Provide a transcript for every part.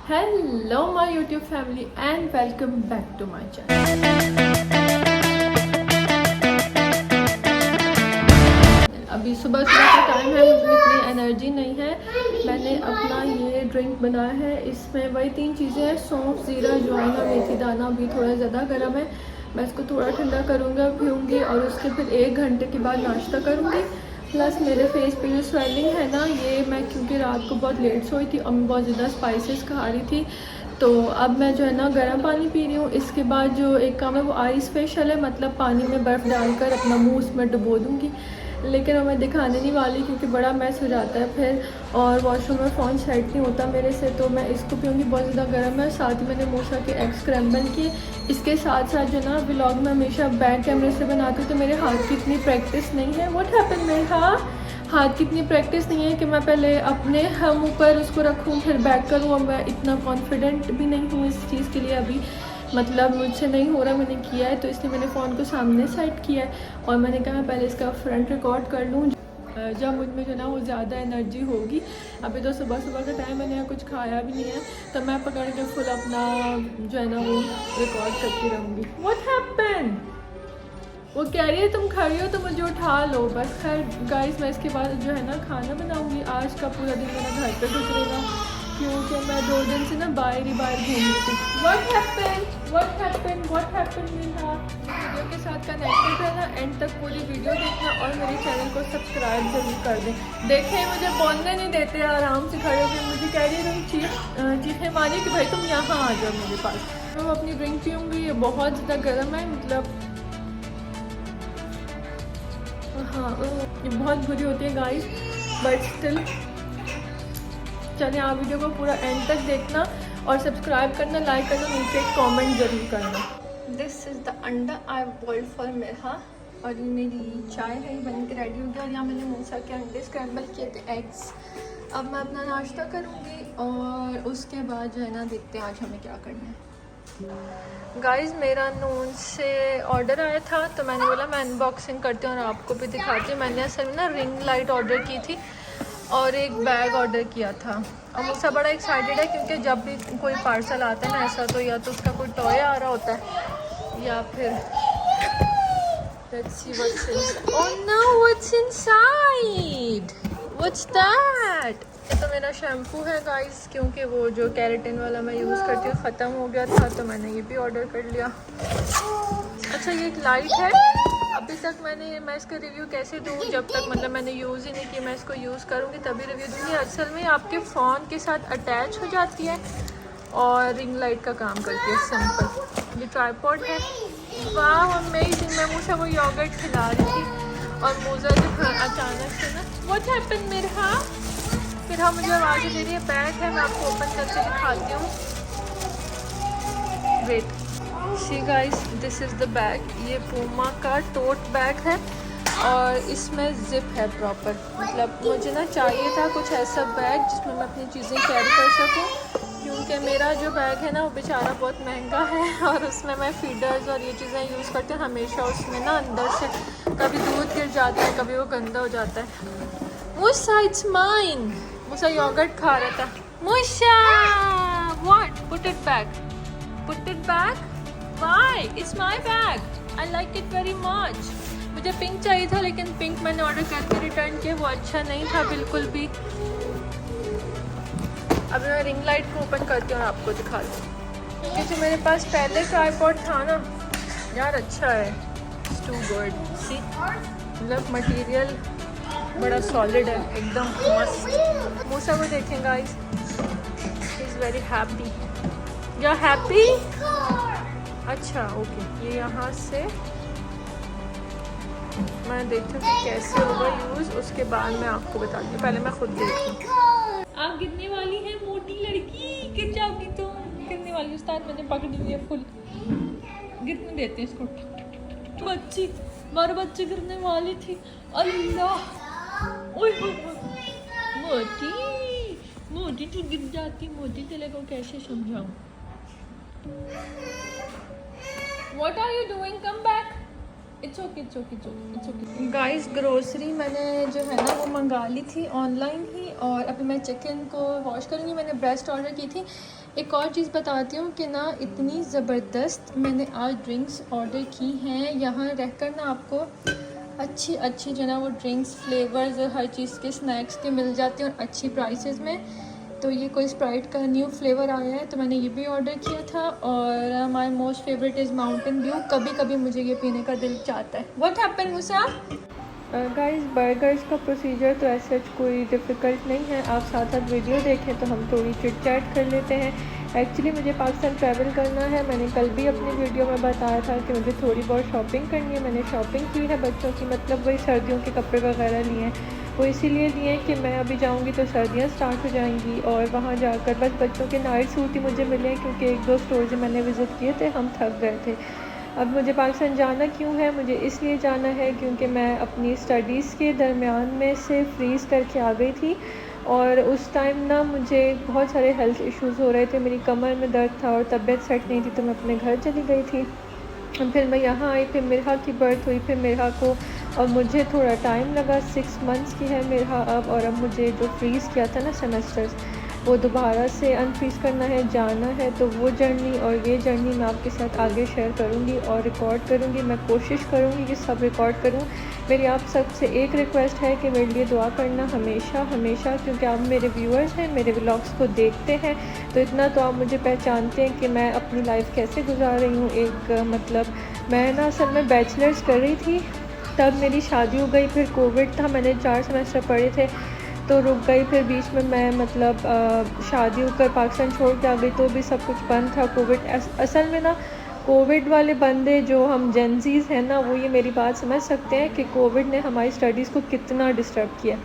Hello my YouTube family and welcome back to my channel. अभी सुबह का time है, मुझे इतनी एनर्जी नहीं है। मैंने अपना ये ड्रिंक बनाया है, इसमें वही 3 चीज़ें हैं, सौंफ, ज़ीरा, अजवाइन और मेथी दाना। अभी थोड़ा ज़्यादा गर्म है, मैं इसको थोड़ा ठंडा करूँगा, पीऊँगी और उसके फिर 1 घंटे के बाद नाश्ता करूँगी। प्लस मेरे फेस पे जो स्वेलिंग है ना, ये मैं क्योंकि रात को बहुत लेट सोई थी और मैं बहुत ज़्यादा स्पाइसेस खा रही थी, तो अब मैं जो है ना गर्म पानी पी रही हूँ। इसके बाद जो एक काम है वो आइस फेशियल है, मतलब पानी में बर्फ़ डालकर अपना मुंह उसमें डुबो दूँगी, लेकिन वो मैं दिखाने नहीं वाली क्योंकि बड़ा मैस हो जाता है फिर, और वॉशरूम में फ़ोन सेट नहीं होता मेरे से, तो मैं इसको पीऊँगी। बहुत ज़्यादा गर्म है। साथ ही मैंने मूसा के एग स्क्रैम्बल किए। इसके साथ साथ जो ना व्लॉग में हमेशा बैक कैमरे से बनाती हूँ, तो मेरे हाथ की इतनी प्रैक्टिस नहीं है। व्हाट हैपन, मेरे हाथ की इतनी प्रैक्टिस नहीं है कि मैं पहले अपने हम ऊपर उसको रखूँ फिर बैक करूँ, और मैं इतना कॉन्फिडेंट भी नहीं हूँ इस चीज़ के लिए अभी, मतलब मुझसे नहीं हो रहा। मैंने किया है तो इसलिए मैंने फ़ोन को सामने सेट किया है और मैंने कहा पहले इसका फ्रंट रिकॉर्ड कर लूँ जब मुझ में जो ना वो ज़्यादा एनर्जी होगी। अभी तो सुबह सुबह का टाइम, मैंने यहाँ कुछ खाया भी नहीं है, तो मैं पकड़ के फुल अपना जो है ना वो रिकॉर्ड करती रहूँगी। व्हाट हैपन, वो कह रही है तुम खड़ी हो तो मुझे उठा लो बस। खैर गाइस, मैं इसके बाद जो है ना खाना बनाऊंगी। आज का पूरा दिन मेरा घर पे गुजरेगा क्योंकि मैं 2 दिन से ना बाहर ही बाहर घूम रही थी। What happen, what happen, what happen. मेरा वीडियो के साथ कनेक्टेड रहना, एंड तक पूरी वीडियो देखना और मेरे चैनल को सब्सक्राइब जरूर कर दें। देखें मुझे बोलने नहीं देते, आराम से खड़े होकर मुझे कह रही है तुम चीखें मारी कि भाई तुम यहाँ आ जाओ मेरे पास। मैं अपनी ड्रिंक पीऊँगी, ये बहुत ज़्यादा गर्म है, मतलब हाँ ये बहुत बुरी होती है गाइस, बट स्टिल चलिए आप वीडियो को पूरा एंड तक देखना और सब्सक्राइब करना, लाइक करना, नीचे एक कमेंट ज़रूर करना। दिस इज़ द अंडा आई बॉइल्ड फॉर मेरा, और ये मेरी चाय है, बन के रेडी हो गया। और यहाँ मैंने मूसा के अंडे स्क्रैम्बल किए थे, एग्स। अब मैं अपना नाश्ता करूँगी और उसके बाद जो है ना देखते हैं आज हमें क्या करना है। गाइस मेरा नून से ऑर्डर आया था, तो मैंने बोला मैं अनबॉक्सिंग करती हूँ और आपको भी दिखाती हूँ। मैंने असल में ना रिंग लाइट ऑर्डर की थी और एक बैग ऑर्डर किया था, और मुझसे बड़ा एक्साइटेड है क्योंकि जब भी कोई पार्सल आता है ना ऐसा, तो या तो उसका कोई टॉय आ रहा होता है या फिर let's see what's inside. Oh no, what's inside, what's that. ये तो मेरा शैम्पू है गाइस, क्योंकि वो जो कैरेटिन वाला मैं यूज़ करती हूँ ख़त्म हो गया था, तो मैंने ये भी ऑर्डर कर लिया। अच्छा ये एक लाइट है, अभी तक मैं इसका रिव्यू कैसे दूँ जब तक मतलब मैंने यूज़ ही नहीं की। मैं इसको यूज़ करूँगी तभी रिव्यू दूँगी। असल में आपके फ़ोन के साथ अटैच हो जाती है और रिंग लाइट का काम करती है, सिंपल। ये ट्राइपॉड है, वाह अमेजिंग। मैं मुझे वो योगर्ट खिला रही थी और मूसा जो अचानक से ना व्हाट हैपन मेरे फिर हम मुझे आवाज़ दे रही है। बैग है, मैं आपको ओपन करके दिखाती हूँ, wait. See guys, this is the bag. ये पूमा का टोट बैग है और इसमें जिप है प्रॉपर। मतलब मुझे ना चाहिए था कुछ ऐसा बैग जिसमें मैं अपनी चीज़ें कैरी कर सकूँ, क्योंकि मेरा जो बैग है ना वो बेचारा बहुत महंगा है और उसमें मैं फीडर्स और ये चीज़ें यूज़ करती हूँ हमेशा। उसमें ना अंदर से कभी दूध गिर जाता है, कभी वो गंदा हो जाता है। Musa it's mine, Musa yoghurt खा रहा था। Musa what, put it back, put it back, why, it's my bag, I like it very much. मुझे पिंक चाहिए था लेकिन पिंक मैंने ऑर्डर करके रिटर्न किया, वो अच्छा नहीं था बिल्कुल भी। अभी मैं रिंग लाइट को ओपन करती हूँ और आपको दिखाती हूँ, क्योंकि मेरे पास पहले ट्राइपॉड था ना यार, अच्छा है, इट्स टू गुड। सी मतलब मटेरियल बड़ा सॉलिड है, एकदम मस्त। मूसा को देखें guys, he is very happy. You are happy? अच्छा ओके, ये यहाँ से मैं देखती हूँ कि कैसे होगा यूज़, उसके बाद मैं आपको बताती हूँ। पहले मैं खुद देखती हूँ। आप गिरने वाली हैं मोटी लड़की, गिर जाओगी तुम, गिरने वाली। उस्ताद मैंने पकड़ी हुई है फुल, गिरने देते हैं इसको। बच्ची बार बच्चे गिरने वाली थी, अल्लाह मोटी मोटी तू गिर जाती, मोटी तेरे को कैसे समझाऊं। What are you doing? Come back. It's okay, it's okay, it's okay, it's okay. Guys, grocery मैंने जो है ना वो मंगा ली थी ऑनलाइन ही, और अभी मैं चिकन को वॉश करूँगी। मैंने ब्रेस्ट ऑर्डर की थी, एक और चीज़ बताती हूँ कि ना इतनी ज़बरदस्त मैंने आज ड्रिंक्स ऑर्डर की हैं। यहाँ रहकर ना आपको अच्छी अच्छी जो ना वो ड्रिंक्स फ्लेवर्स और हर चीज़ के स्नैक्स के मिल जाते हैं और अच्छी प्राइसेस में। तो ये कोई स्प्राइट का न्यू फ्लेवर आया है तो मैंने ये भी ऑर्डर किया था। और my most favourite is Mountain Dew. कभी कभी मुझे ये पीने का दिल चाहता है। What happened musa? Guys burgers का प्रोसीजर तो ऐसा कोई डिफ़िकल्ट नहीं है। आप साथ साथ वीडियो देखें तो हम थोड़ी चिट चैट कर लेते हैं। एक्चुअली मुझे पाकिस्तान ट्रैवल करना है। मैंने कल भी अपनी वीडियो में बताया था कि मुझे थोड़ी बहुत शॉपिंग करनी है। मैंने शॉपिंग की है बच्चों की, मतलब वही सर्दियों के कपड़े वगैरह लिए हैं। वो इसीलिए लिए हैं कि मैं अभी जाऊंगी तो सर्दियाँ स्टार्ट हो जाएंगी और वहाँ जाकर बस बच्चों के नाइट सूट ही मुझे मिले हैं क्योंकि एक दो स्टोर मैंने विज़िट किए थे, हम थक गए थे। अब मुझे पाकिस्तान जाना क्यों है? मुझे इसलिए जाना है क्योंकि मैं अपनी स्टडीज़ के दरमियान में से फ्रीज़ करके आ गई थी और उस टाइम ना मुझे बहुत सारे हेल्थ इश्यूज़ हो रहे थे। मेरी कमर में दर्द था और तबीयत सेट नहीं थी तो मैं अपने घर चली गई थी। फिर मैं यहाँ आई, फिर मेरा की बर्थ हुई, फिर मेरा को और मुझे थोड़ा टाइम लगा। 6 मंथ्स की है मेरा अब। और अब मुझे जो फ्रीज़ किया था ना सेमेस्टर्स, वो दोबारा से अनफ्रीज़ करना है, जाना है। तो वो जर्नी और ये जर्नी मैं आपके साथ आगे शेयर करूँगी और रिकॉर्ड करूँगी। मैं कोशिश करूँगी कि सब रिकॉर्ड करूँ। मेरी आप सबसे एक रिक्वेस्ट है कि मेरे लिए दुआ करना हमेशा हमेशा, क्योंकि आप मेरे व्यूअर्स हैं, मेरे व्लॉग्स को देखते हैं तो इतना तो आप मुझे पहचानते हैं कि मैं अपनी लाइफ कैसे गुजार रही हूँ। एक मतलब मैं ना असल में बैचलर्स कर रही थी, तब मेरी शादी हो गई। फिर कोविड था, मैंने 4 सेमेस्टर पढ़े थे तो रुक गई। फिर बीच में मैं मतलब शादी होकर पाकिस्तान छोड़ के आ गई तो भी सब कुछ बंद था। कोविड असल में ना कोविड वाले बंदे जो हम जेनजीज़ हैं ना, वो ये मेरी बात समझ सकते हैं कि कोविड ने हमारी स्टडीज़ को कितना डिस्टर्ब किया।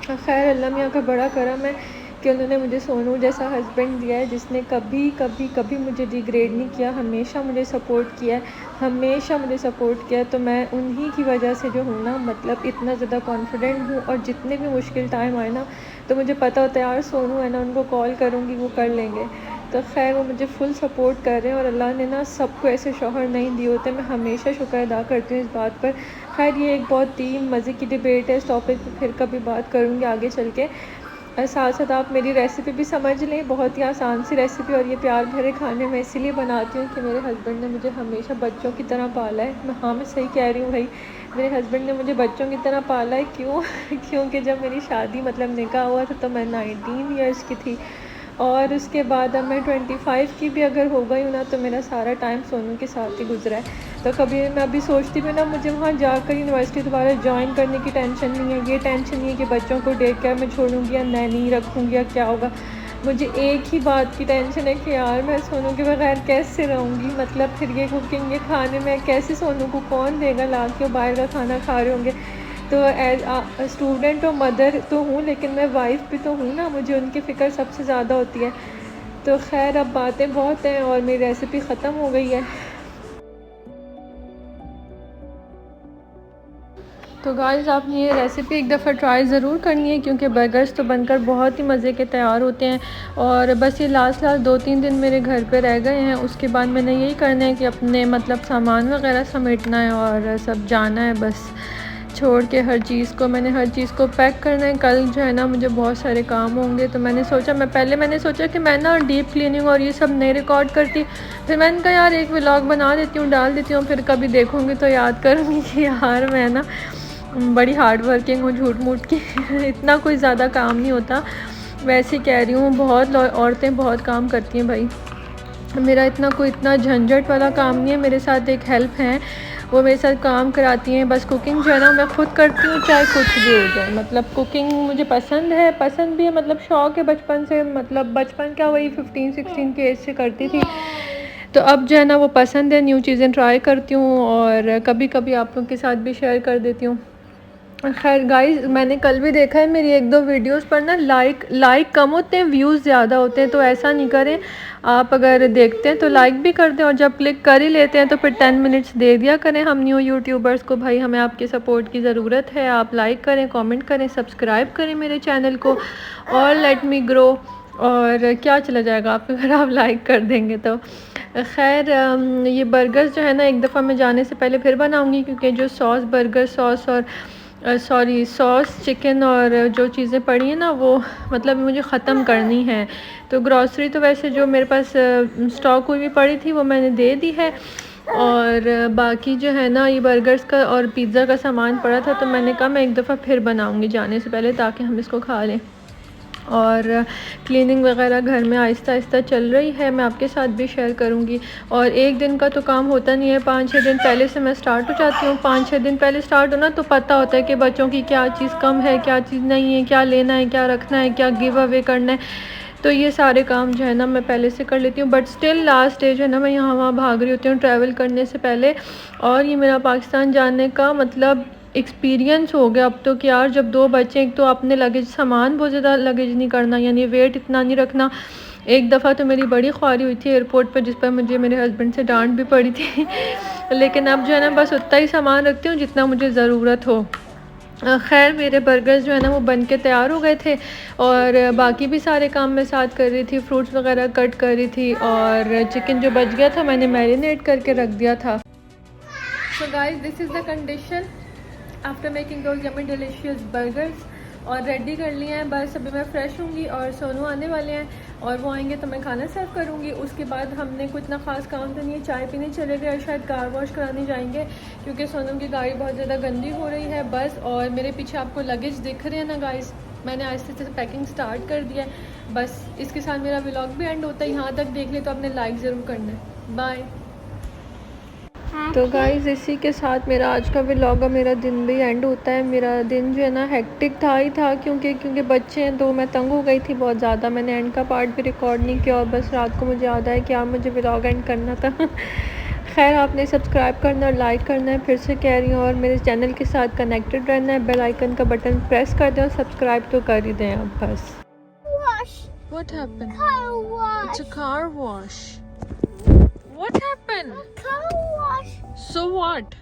खैर अल्लाह मियाँ का बड़ा करम है कि उन्होंने मुझे सोनू जैसा हस्बैंड दिया है जिसने कभी कभी कभी मुझे डिग्रेड नहीं किया, हमेशा मुझे सपोर्ट किया है, हमेशा मुझे सपोर्ट किया। तो मैं उन्हीं की वजह से जो हूँ ना, मतलब इतना ज़्यादा कॉन्फिडेंट हूँ। और जितने भी मुश्किल टाइम आए ना तो मुझे पता होता है यार सोनू है ना, उनको कॉल करूँगी वो कर लेंगे। तो खैर वो मुझे फुल सपोर्ट कर रहे हैं और अल्लाह ने ना सबको ऐसे शौहर नहीं दिए होते। मैं हमेशा शुक्र अदा करती हूँ इस बात पर। खैर ये एक बहुत ही मज़े की डिबेट है, इस टॉपिक पर फिर कभी बात करूँगी आगे चल के। साथ साथ आप मेरी रेसिपी भी समझ लें, बहुत ही आसान सी रेसिपी और ये प्यार भरे खाने मैं इसीलिए बनाती हूँ कि मेरे हस्बैंड ने मुझे हमेशा बच्चों की तरह पाला है। हाँ मैं सही कह रही हूँ भाई, मेरे हस्बैंड ने मुझे बच्चों की तरह पाला है। क्यों? क्योंकि जब मेरी शादी मतलब निकाह हुआ था तो मैं 19 ईयर्स की थी और उसके बाद अब मैं 25 की भी अगर हो गई हूँ ना तो मेरा सारा टाइम सोनू के साथ ही गुजरा है। तो कभी मैं अभी सोचती भी ना, मुझे वहाँ जाकर यूनिवर्सिटी दोबारा ज्वाइन करने की टेंशन नहीं है, ये टेंशन नहीं है कि बच्चों को डे केयर में छोड़ूंगी या नैनी रखूँगी या क्या होगा। मुझे एक ही बात की टेंशन है कि यार मैं सोनू के बगैर कैसे रहूँगी। मतलब फिर ये कुकिंग, ये खाने में कैसे सोनू को कौन देगा ला के, बाहर का खाना खा रहे होंगे। तो एज स्टूडेंट और मदर तो हूँ लेकिन मैं वाइफ़ भी तो हूँ ना, मुझे उनकी फ़िक्र सबसे ज़्यादा होती है। तो खैर अब बातें बहुत हैं और मेरी रेसिपी ख़त्म हो गई है। तो गाइस आपने ये रेसिपी एक दफ़ा ट्राई ज़रूर करनी है क्योंकि बर्गर्स तो बनकर बहुत ही मज़े के तैयार होते हैं। और बस ये लास्ट 2-3 दिन मेरे घर पे रह गए हैं, उसके बाद मैंने यही करना है कि अपने मतलब सामान वगैरह समेटना है और सब जाना है बस छोड़ के हर चीज़ को। मैंने हर चीज़ को पैक करना है। कल जो है ना मुझे बहुत सारे काम होंगे तो मैंने सोचा कि मैं ना डीप क्लीनिंग और ये सब नहीं रिकॉर्ड करती। फिर मैंने कहा यार एक व्लॉग बना देती हूँ, डाल देती हूँ, फिर कभी देखूँगी तो याद करूँगी कि यार मैं ना बड़ी हार्ड वर्किंग हूँ झूठ मूठ की। इतना कोई ज़्यादा काम नहीं होता, वैसे कह रही हूँ। बहुत औरतें बहुत काम करती हैं भाई, मेरा इतना झंझट वाला काम नहीं है। मेरे साथ एक हेल्प हैं, वो मेरे साथ काम कराती हैं। बस कुकिंग जो है ना मैं ख़ुद करती हूँ चाहे कुछ भी हो जाए। मतलब कुकिंग मुझे पसंद भी है, मतलब शौक़ है बचपन से। मतलब बचपन क्या, वही 15-16 की एज से करती थी। तो अब जो है ना वो पसंद है, न्यू चीज़ें ट्राई करती हूँ और कभी कभी आप लोगों के साथ भी शेयर कर देती हूँ। खैर गाइस मैंने कल भी देखा है मेरी 1-2 वीडियोस पर ना लाइक कम होते हैं, व्यूज़ ज़्यादा होते हैं। तो ऐसा नहीं करें, आप अगर देखते हैं तो लाइक भी कर दें और जब क्लिक कर ही लेते हैं तो फिर 10 मिनट्स दे दिया करें हम न्यू यूट्यूबर्स को। भाई हमें आपके सपोर्ट की ज़रूरत है, आप लाइक करें, कमेंट करें, सब्सक्राइब करें मेरे चैनल को और लेट मी ग्रो। और क्या चला जाएगा आप अगर आप लाइक कर देंगे तो। खैर ये बर्गर्स जो है ना एक दफ़ा मैं जाने से पहले फिर बनाऊँगी क्योंकि जो सॉस, बर्गर सॉस और सॉरी सॉस चिकन और जो चीज़ें पड़ी हैं ना वो मतलब मुझे ख़त्म करनी है। तो ग्रॉसरी तो वैसे जो मेरे पास स्टॉक हुई भी पड़ी थी वो मैंने दे दी है, और बाकी जो है ना ये बर्गर्स का और पिज़्ज़ा का सामान पड़ा था, तो मैंने कहा मैं एक दफ़ा फिर बनाऊंगी जाने से पहले ताकि हम इसको खा लें। और क्लीनिंग वगैरह घर में आहिस्ता आहिस्ता चल रही है, मैं आपके साथ भी शेयर करूंगी। और एक दिन का तो काम होता नहीं है, 5-6 दिन पहले से मैं स्टार्ट हो जाती हूँ। 5-6 दिन पहले स्टार्ट होना तो पता होता है कि बच्चों की क्या चीज़ कम है, क्या चीज़ नहीं है, क्या लेना है, क्या रखना है, क्या गिव अवे करना है। तो ये सारे काम जो है ना मैं पहले से कर लेती हूँ, बट स्टिल लास्ट डे जो है ना मैं यहाँ वहाँ भाग रही होती हूँ ट्रैवल करने से पहले। और ये मेरा पाकिस्तान जाने का मतलब एक्सपीरियंस हो गया अब तो कि यार जब 2 बच्चे, एक तो अपने लगेज सामान बहुत ज़्यादा लगेज नहीं करना, यानी वेट इतना नहीं रखना। एक दफ़ा तो मेरी बड़ी ख्वारी हुई थी एयरपोर्ट पर, जिस पर मुझे मेरे हस्बैंड से डांट भी पड़ी थी लेकिन अब जो है ना बस उतना ही सामान रखती हूँ जितना मुझे ज़रूरत हो। खैर मेरे बर्गर्स जो है ना वो बन के तैयार हो गए थे, और बाकी भी सारे काम मैं साथ कर रही थी, फ्रूट्स वगैरह कट कर रही थी, और चिकन जो बच गया था मैंने मैरिनेट करके रख दिया था। So guys this is the condition after making those yummy delicious burgers. और रेडी कर लिए हैं, बस अभी मैं फ़्रेश होंगी और सोनू आने वाले हैं, और वो आएंगे तो मैं खाना सर्व करूँगी। उसके बाद हमने कोई इतना ख़ास काम तो नहीं है, चाय पीने चले गए और शायद कार वॉश कराने जाएंगे क्योंकि सोनू की गाड़ी बहुत ज़्यादा गंदी हो रही है बस। और मेरे पीछे आपको लगेज दिख रहे हैं ना गाइस, मैंने आहिस्ते से पैकिंग स्टार्ट कर दिया है। बस इसके साथ मेरा व्लॉग भी एंड होता है, यहाँ तक देख ले तो आपने लाइक ज़रूर करना है। बाय। तो गाइज़ इसी के साथ मेरा आज का व्लॉग और मेरा दिन भी एंड होता है। मेरा दिन जो है ना हेक्टिक था ही था क्योंकि बच्चे हैं तो मैं तंग हो गई थी बहुत ज़्यादा। मैंने एंड का पार्ट भी रिकॉर्ड नहीं किया और बस रात को मुझे याद आया कि आप मुझे व्लॉग एंड करना था खैर आपने सब्सक्राइब करना और लाइक करना है, फिर से कह रही हूँ, और मेरे चैनल के साथ कनेक्टेड रहना है। बेल आइकन का बटन प्रेस कर दें और सब्सक्राइब तो कर ही दें आप बस। What happened? Car wash. It's a car wash. What happened? Car wash. So what?